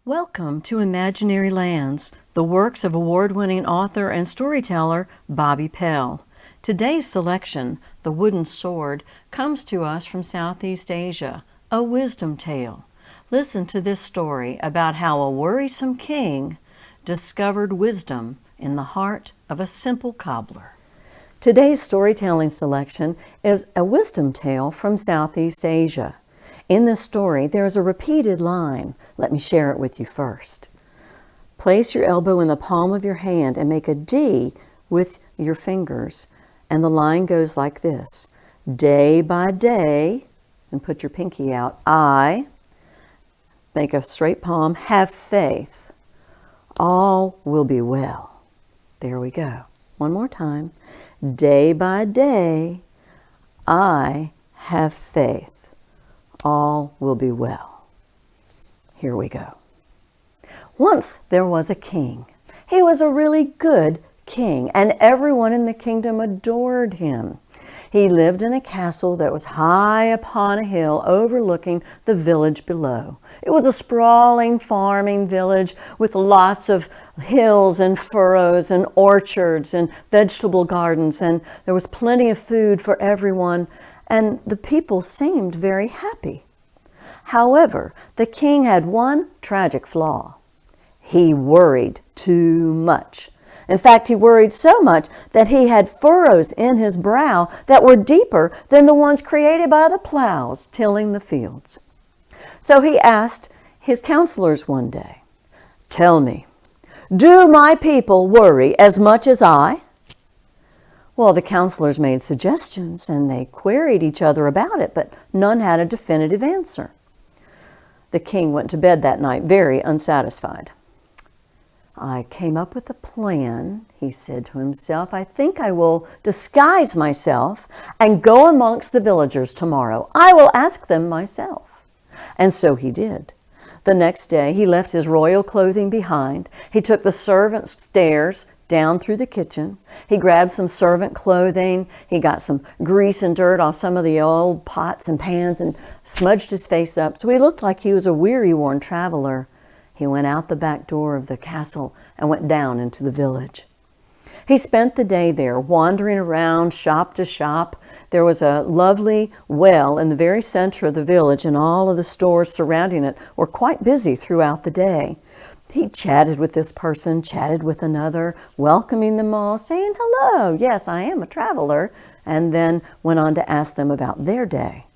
Welcome to Imaginary Lands, the works of award-winning author and storyteller Bobby Pell. Today's selection, The Wooden Sword, comes to us from Southeast Asia, a wisdom tale. Listen to this story about how a worrisome king discovered wisdom in the heart of a simple cobbler. Today's storytelling selection is a wisdom tale from Southeast Asia. In this story, there is a repeated line. Let me share it with you first. Place your elbow in the palm of your hand and make a D with your fingers. And the line goes like this. Day by day, and put your pinky out, I, make a straight palm, have faith. All will be well. There we go. One more time. Day by day, I have faith. All will be well. Here we go. Once there was a king. He was a really good king, and everyone in the kingdom adored him. He lived in a castle that was high upon a hill overlooking the village below. It was a sprawling farming village with lots of hills and furrows and orchards and vegetable gardens, and there was plenty of food for everyone, and the people seemed very happy. However, the king had one tragic flaw. He worried too much. In fact, he worried so much that he had furrows in his brow that were deeper than the ones created by the plows tilling the fields. So he asked his counselors one day, "Tell me, do my people worry as much as I?" Well, the counselors made suggestions and they queried each other about it, but none had a definitive answer. The king went to bed that night very unsatisfied. I came up with a plan, he said to himself. I think I will disguise myself and go amongst the villagers tomorrow. I will ask them myself. And so he did. The next day, he left his royal clothing behind. He took the servants' stairs down through the kitchen. He grabbed some servant clothing. He got some grease and dirt off some of the old pots and pans and smudged his face up so he looked like he was a weary-worn traveler. He went out the back door of the castle and went down into the village. He spent the day there, wandering around shop to shop. There was a lovely well in the very center of the village, and all of the stores surrounding it were quite busy throughout the day. He chatted with this person, chatted with another, welcoming them all, saying, "Hello, yes, I am a traveler," and then went on to ask them about their day.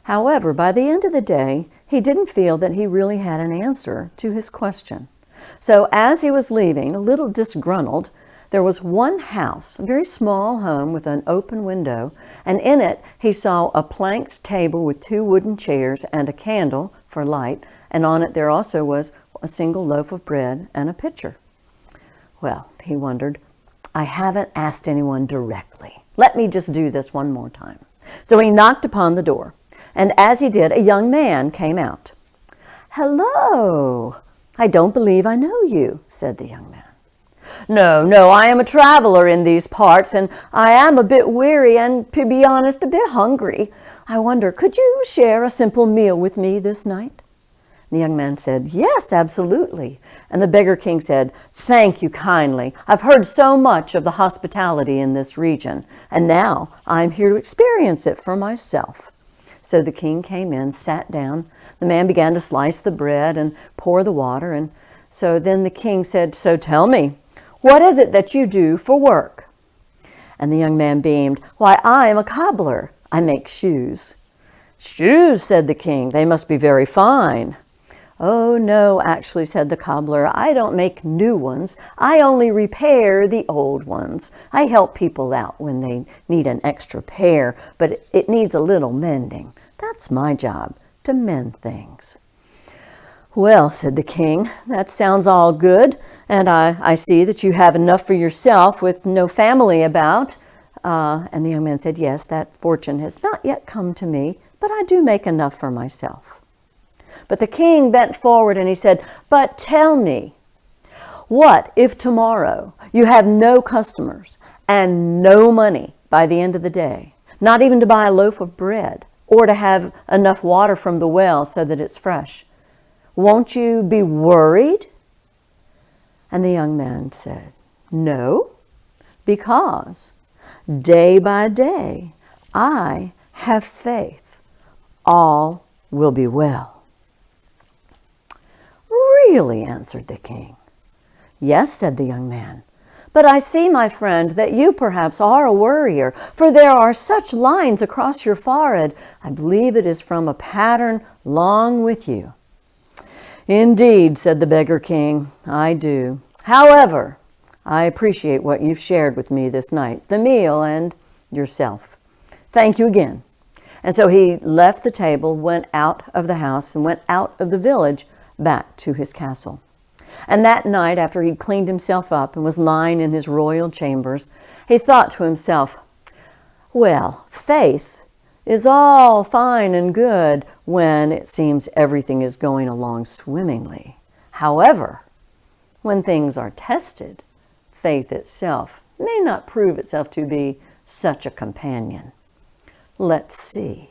However, by the end of the day, he didn't feel that he really had an answer to his question. So as he was leaving, a little disgruntled, there was one house, a very small home with an open window, and in it he saw a planked table with 2 wooden chairs and a candle for light, and on it there also was a single loaf of bread and a pitcher. Well, he wondered, I haven't asked anyone directly. Let me just do this one more time. So he knocked upon the door. And as he did, a young man came out. "Hello, I don't believe I know you," said the young man. No, I am a traveler in these parts, and I am a bit weary and, to be honest, a bit hungry. I wonder, could you share a simple meal with me this night?" The young man said, "Yes, absolutely." And the beggar king said, "Thank you kindly. I've heard so much of the hospitality in this region, and now I'm here to experience it for myself." So the king came in, sat down. The man began to slice the bread and pour the water. And so then the king said, "So tell me, what is it that you do for work?" And the young man beamed, "Why, I am a cobbler. I make shoes." "Shoes," said the king. "They must be very fine." "Oh, no, actually," said the cobbler, "I don't make new ones. I only repair the old ones. I help people out when they need an extra pair, but it needs a little mending. That's my job, to mend things." "Well," said the king, "that sounds all good, and I see that you have enough for yourself with no family about." And the young man said, "Yes, that fortune has not yet come to me, but I do make enough for myself." But the king bent forward and he said, "But tell me, what if tomorrow you have no customers and no money by the end of the day, not even to buy a loaf of bread or to have enough water from the well so that it's fresh? Won't you be worried?" And the young man said, "No, because day by day I have faith. All will be well." "Really?" answered the king. "Yes," said the young man. "But I see, my friend, that you perhaps are a worrier, for there are such lines across your forehead. I believe it is from a pattern long with you." "Indeed," said the beggar king, "I do. However, I appreciate what you've shared with me this night, the meal and yourself. Thank you again." And so he left the table, went out of the house, and went out of the village back to his castle. And that night, after he'd cleaned himself up and was lying in his royal chambers, he thought to himself, "Well, faith is all fine and good when it seems everything is going along swimmingly. However, when things are tested, faith itself may not prove itself to be such a companion. Let's see."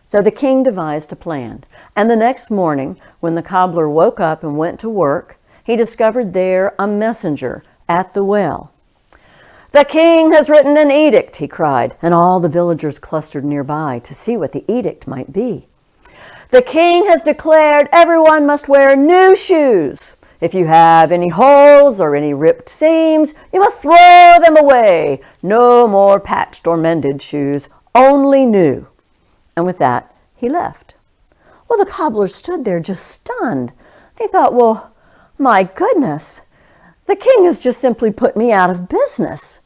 So the king devised a plan, and the next morning, when the cobbler woke up and went to work, he discovered there a messenger at the well. "The king has written an edict," he cried, and all the villagers clustered nearby to see what the edict might be. "The king has declared everyone must wear new shoes. If you have any holes or any ripped seams, you must throw them away. No more patched or mended shoes, only new." And with that, he left. Well, the cobbler stood there just stunned. He thought, well, my goodness, the king has just simply put me out of business.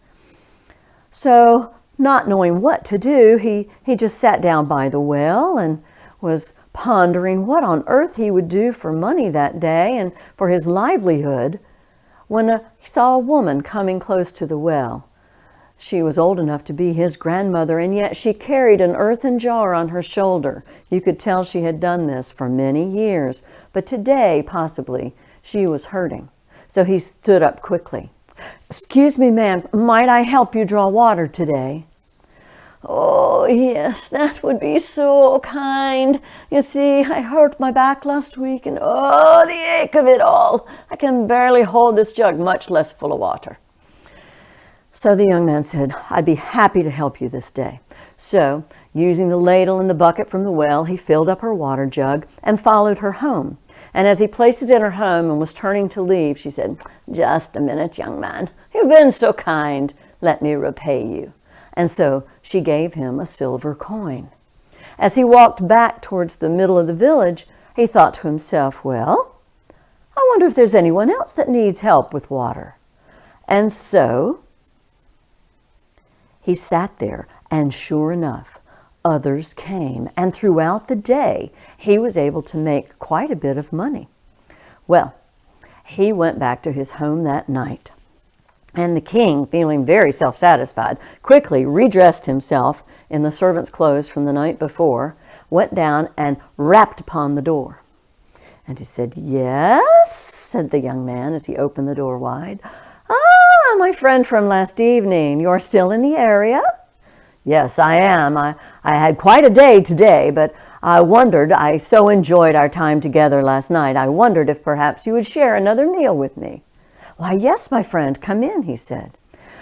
So, not knowing what to do, he just sat down by the well and was pondering what on earth he would do for money that day and for his livelihood when he saw a woman coming close to the well. She was old enough to be his grandmother, and yet she carried an earthen jar on her shoulder. You could tell she had done this for many years, but today, possibly, she was hurting. So he stood up quickly. "Excuse me, ma'am, might I help you draw water today?" "Oh, yes, that would be so kind. You see, I hurt my back last week, and oh, the ache of it all. I can barely hold this jug, much less full of water." So the young man said, "I'd be happy to help you this day." So, using the ladle and the bucket from the well, he filled up her water jug and followed her home. And as he placed it in her home and was turning to leave, she said, "Just a minute, young man. You've been so kind. Let me repay you." And so she gave him a silver coin. As he walked back towards the middle of the village, he thought to himself, well, I wonder if there's anyone else that needs help with water. And so he sat there, and sure enough, others came, and throughout the day, he was able to make quite a bit of money. Well, he went back to his home that night, and the king, feeling very self-satisfied, quickly redressed himself in the servant's clothes from the night before, went down and rapped upon the door. And he said, "Yes," said the young man as he opened the door wide. "Ah, my friend from last evening, you're still in the area?" "Yes, I am. I had quite a day today, but I so enjoyed our time together last night, I wondered if perhaps you would share another meal with me." "Why, yes, my friend, come in," he said.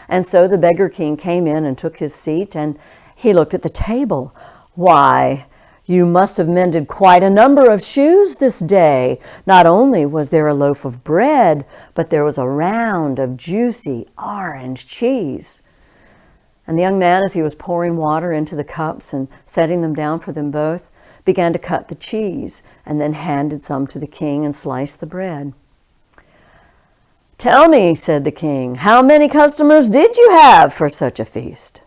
And so the beggar king came in and took his seat, and he looked at the table. "Why, you must have mended quite a number of shoes this day. Not only was there a loaf of bread, but there was a round of juicy orange cheese." And the young man, as he was pouring water into the cups and setting them down for them both, began to cut the cheese and then handed some to the king and sliced the bread. "Tell me," said the king, "how many customers did you have for such a feast?"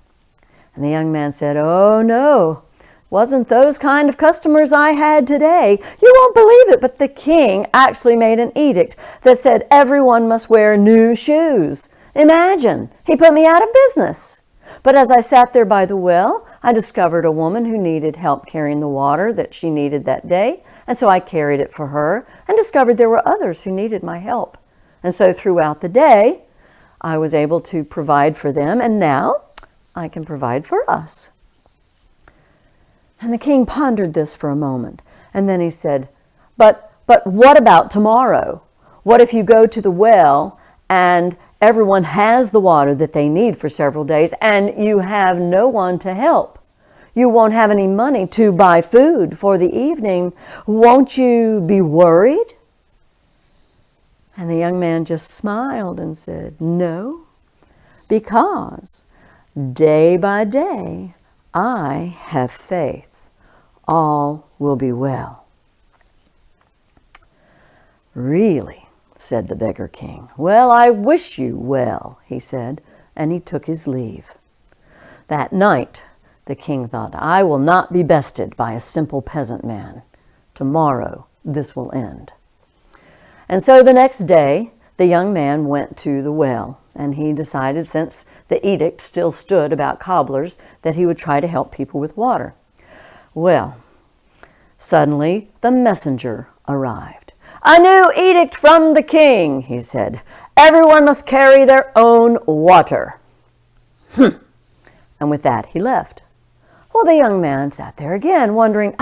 And the young man said, "Oh, no. Wasn't those kind of customers I had today. You won't believe it, but the king actually made an edict that said everyone must wear new shoes. Imagine, he put me out of business. But as I sat there by the well, I discovered a woman who needed help carrying the water that she needed that day, and so I carried it for her and discovered there were others who needed my help. And so throughout the day, I was able to provide for them, and now I can provide for us." And the king pondered this for a moment, and then he said, "But But what about tomorrow? What if you go to the well and everyone has the water that they need for several days and you have no one to help? You won't have any money to buy food for the evening. Won't you be worried? And the young man just smiled and said, no, because day by day I have faith. All will be well. Really, said the beggar king. Well, I wish you well, he said, and he took his leave. That night, the king thought, I will not be bested by a simple peasant man. Tomorrow, this will end. And so the next day, the young man went to the well, and he decided, since the edict still stood about cobblers, that he would try to help people with water. Well, suddenly the messenger arrived. A new edict from the king, he said. Everyone must carry their own water. And with that, he left. Well, the young man sat there again, wondering,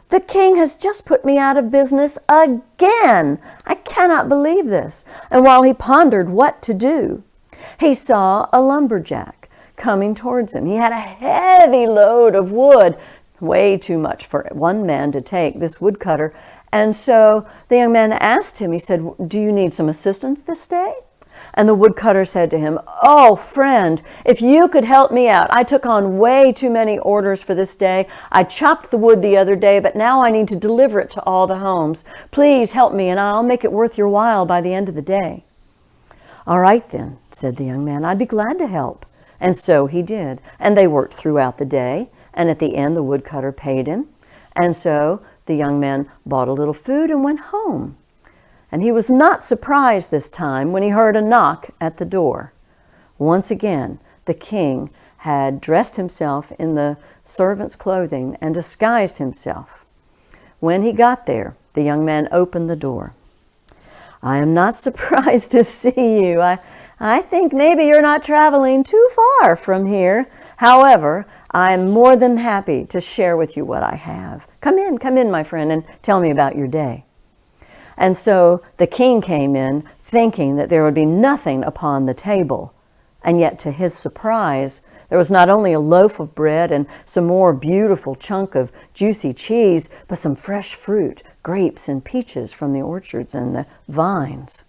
the king has just put me out of business again. I cannot believe this. And while he pondered what to do, he saw a lumberjack coming towards him. He had a heavy load of wood, way too much for one man to take, this woodcutter. And so the young man asked him, he said, do you need some assistance this day? And the woodcutter said to him, oh, friend, if you could help me out. I took on way too many orders for this day. I chopped the wood the other day, but now I need to deliver it to all the homes. Please help me, and I'll make it worth your while by the end of the day. All right, then, said the young man, I'd be glad to help. And so he did. And they worked throughout the day. And at the end, the woodcutter paid him. And so the young man bought a little food and went home. And he was not surprised this time when he heard a knock at the door. Once again, the king had dressed himself in the servant's clothing and disguised himself. When he got there, the young man opened the door. I am not surprised to see you. I think maybe you're not traveling too far from here. However, I'm more than happy to share with you what I have. Come in, my friend, and tell me about your day. And so the king came in thinking that there would be nothing upon the table. And yet, to his surprise, there was not only a loaf of bread and some more beautiful chunk of juicy cheese, but some fresh fruit, grapes and peaches from the orchards and the vines.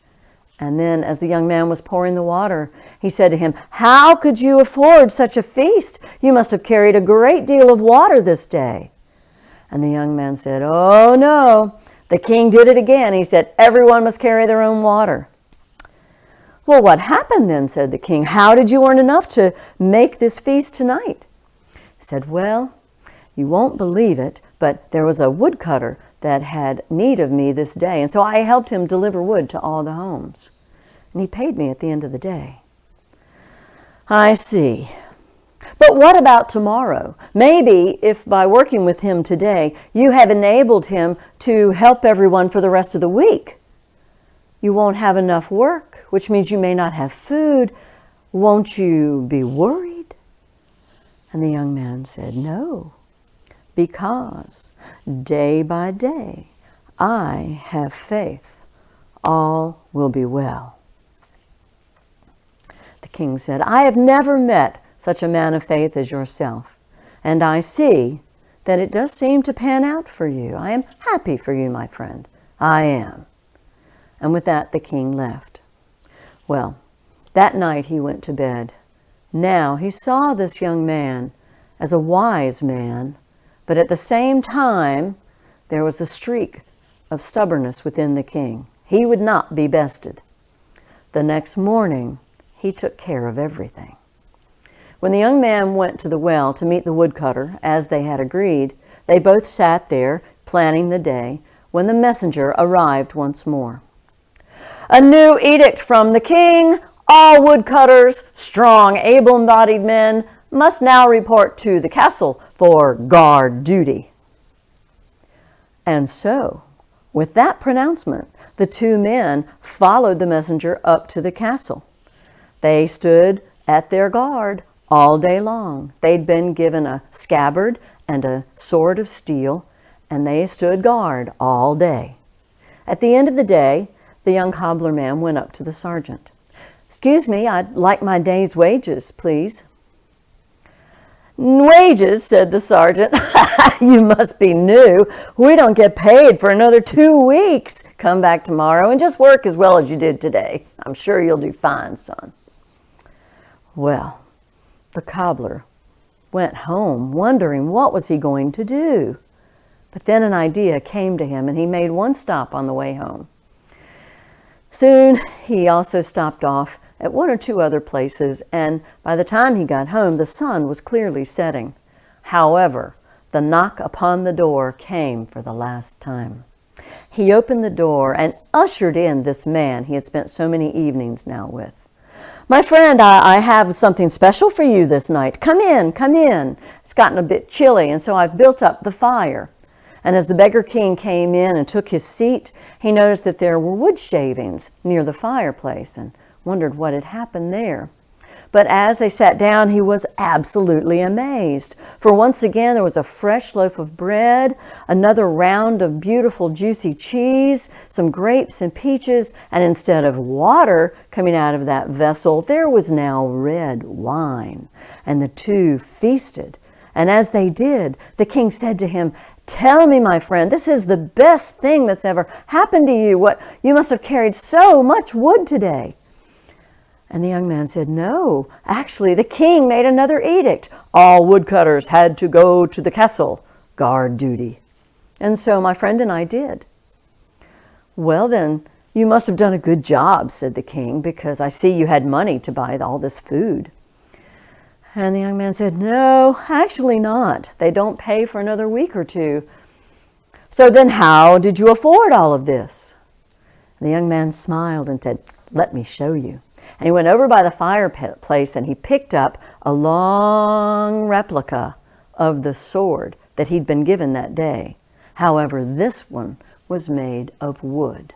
And then, as the young man was pouring the water, he said to him, how could you afford such a feast? You must have carried a great deal of water this day. And the young man said, oh, no. The king did it again. He said, everyone must carry their own water. Well, what happened then, said the king. How did you earn enough to make this feast tonight? He said, well, you won't believe it, but there was a woodcutter that had need of me this day, and so I helped him deliver wood to all the homes. And he paid me at the end of the day. I see. But what about tomorrow? Maybe if by working with him today, you have enabled him to help everyone for the rest of the week. You won't have enough work, which means you may not have food. Won't you be worried? And the young man said, no, because day by day I have faith. All will be well. The king said, I have never met such a man of faith as yourself, and I see that it does seem to pan out for you. I am happy for you, my friend. I am. And with that, the king left. Well, that night he went to bed. Now he saw this young man as a wise man, but at the same time, there was the streak of stubbornness within the king. He would not be bested. The next morning, he took care of everything. When the young man went to the well to meet the woodcutter, as they had agreed, they both sat there planning the day when the messenger arrived once more. A new edict from the king. All woodcutters, strong, able-bodied men, must now report to the castle for guard duty. And so, with that pronouncement, the two men followed the messenger up to the castle. They stood at their guard all day long. They'd been given a scabbard and a sword of steel, and they stood guard all day. At the end of the day, the young cobbler man went up to the sergeant. "Excuse me, I'd like my day's wages, please." "Wages," said the sergeant. "You must be new. We don't get paid for another 2 weeks. Come back tomorrow and just work as well as you did today. I'm sure you'll do fine, son." Well, the cobbler went home wondering what was he going to do. But then an idea came to him, and he made one stop on the way home. Soon he also stopped off at 1 or 2 other places, and by the time he got home, the sun was clearly setting. However, the knock upon the door came for the last time. He opened the door and ushered in this man he had spent so many evenings now with. "My friend, I have something special for you this night. Come in, come in. It's gotten a bit chilly, and so I've built up the fire." And as the beggar king came in and took his seat, he noticed that there were wood shavings near the fireplace and wondered what had happened there. But as they sat down, he was absolutely amazed. For once again, there was a fresh loaf of bread, another round of beautiful juicy cheese, some grapes and peaches, and instead of water coming out of that vessel, there was now red wine. And the two feasted. And as they did, the king said to him, "Tell me, my friend, this is the best thing that's ever happened to you. What, you must have carried so much wood today." And the young man said, "No, actually, the king made another edict. All woodcutters had to go to the castle, guard duty. And so my friend and I did." "Well, then, you must have done a good job," said the king, "because I see you had money to buy all this food." And the young man said, "No, actually not. They don't pay for another week or 2. "So then how did you afford all of this?" And the young man smiled and said, "Let me show you." And he went over by the fireplace and he picked up a long replica of the sword that he'd been given that day. However, this one was made of wood.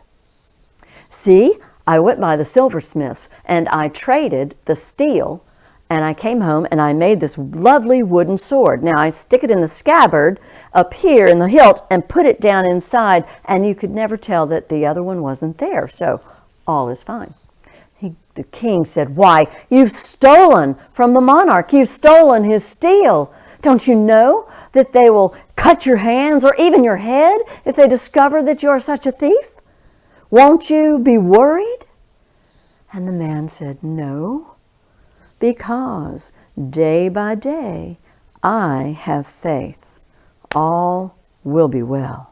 "See, I went by the silversmiths and I traded the steel, and I came home and I made this lovely wooden sword. Now I stick it in the scabbard up here in the hilt and put it down inside, and you could never tell that the other one wasn't there. So all is fine." The king said, "Why, you've stolen from the monarch. You've stolen his steel. Don't you know that they will cut your hands or even your head if they discover that you're such a thief? Won't you be worried?" And the man said, "No, because day by day I have faith. All will be well."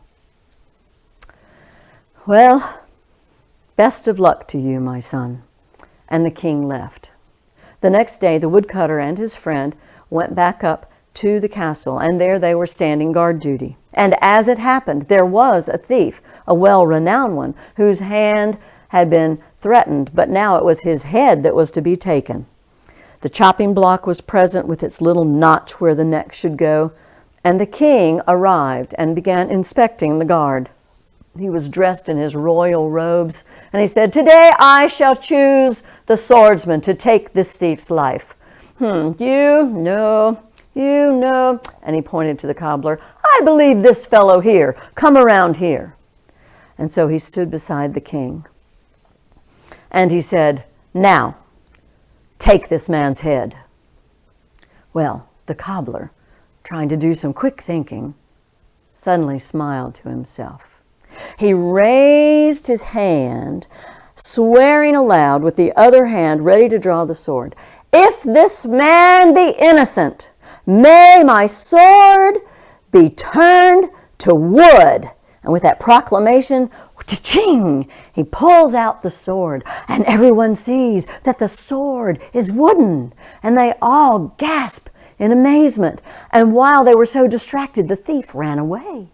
"Well, best of luck to you, my son." And the king left. The next day, the woodcutter and his friend went back up to the castle, and there they were standing guard duty. And as it happened, there was a thief, a well-renowned one, whose hand had been threatened, but now it was his head that was to be taken. The chopping block was present with its little notch where the neck should go, and the king arrived and began inspecting the guard. He was dressed in his royal robes, and he said, "Today I shall choose the swordsman to take this thief's life. You know, and he pointed to the cobbler, "I believe this fellow here. Come around here." And so he stood beside the king. And he said, "Now, take this man's head." Well, the cobbler, trying to do some quick thinking, suddenly smiled to himself. He raised his hand, swearing aloud with the other hand ready to draw the sword. "If this man be innocent, may my sword be turned to wood." And with that proclamation, cha-ching, he pulls out the sword, and everyone sees that the sword is wooden, and they all gasp in amazement. And while they were so distracted, the thief ran away.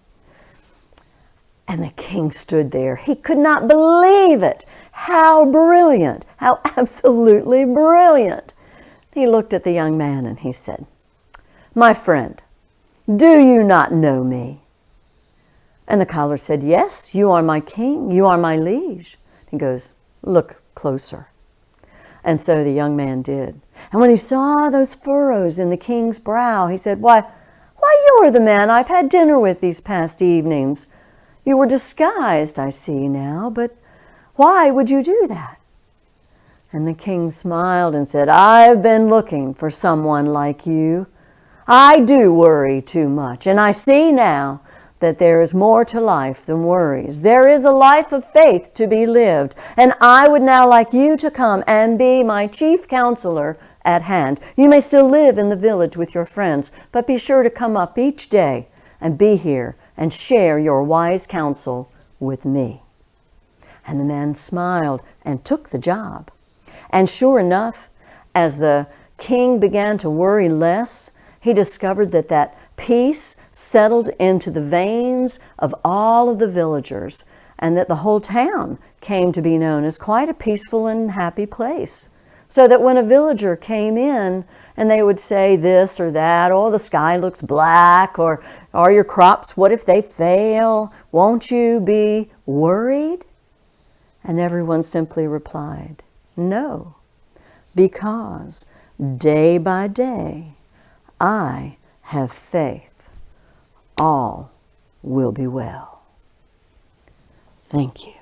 And the king stood there. He could not believe it. How brilliant, how absolutely brilliant. He looked at the young man and he said, "My friend, do you not know me?" And the cobbler said, "Yes, you are my king, you are my liege." He goes, "Look closer." And so the young man did. And when he saw those furrows in the king's brow, he said, Why, you are the man I've had dinner with these past evenings. You were disguised, I see now, but why would you do that?" And the king smiled and said, "I've been looking for someone like you. I do worry too much, and I see now that there is more to life than worries. There is a life of faith to be lived, and I would now like you to come and be my chief counselor at hand. You may still live in the village with your friends, but be sure to come up each day and be here and share your wise counsel with me." And the man smiled and took the job. And sure enough, as the king began to worry less, he discovered that peace settled into the veins of all of the villagers, and that the whole town came to be known as quite a peaceful and happy place. So that when a villager came in and they would say this or that, "Oh, the sky looks black," or "Are your crops, what if they fail? Won't you be worried?" And everyone simply replied, "No, because day by day I have faith. All will be well." Thank you.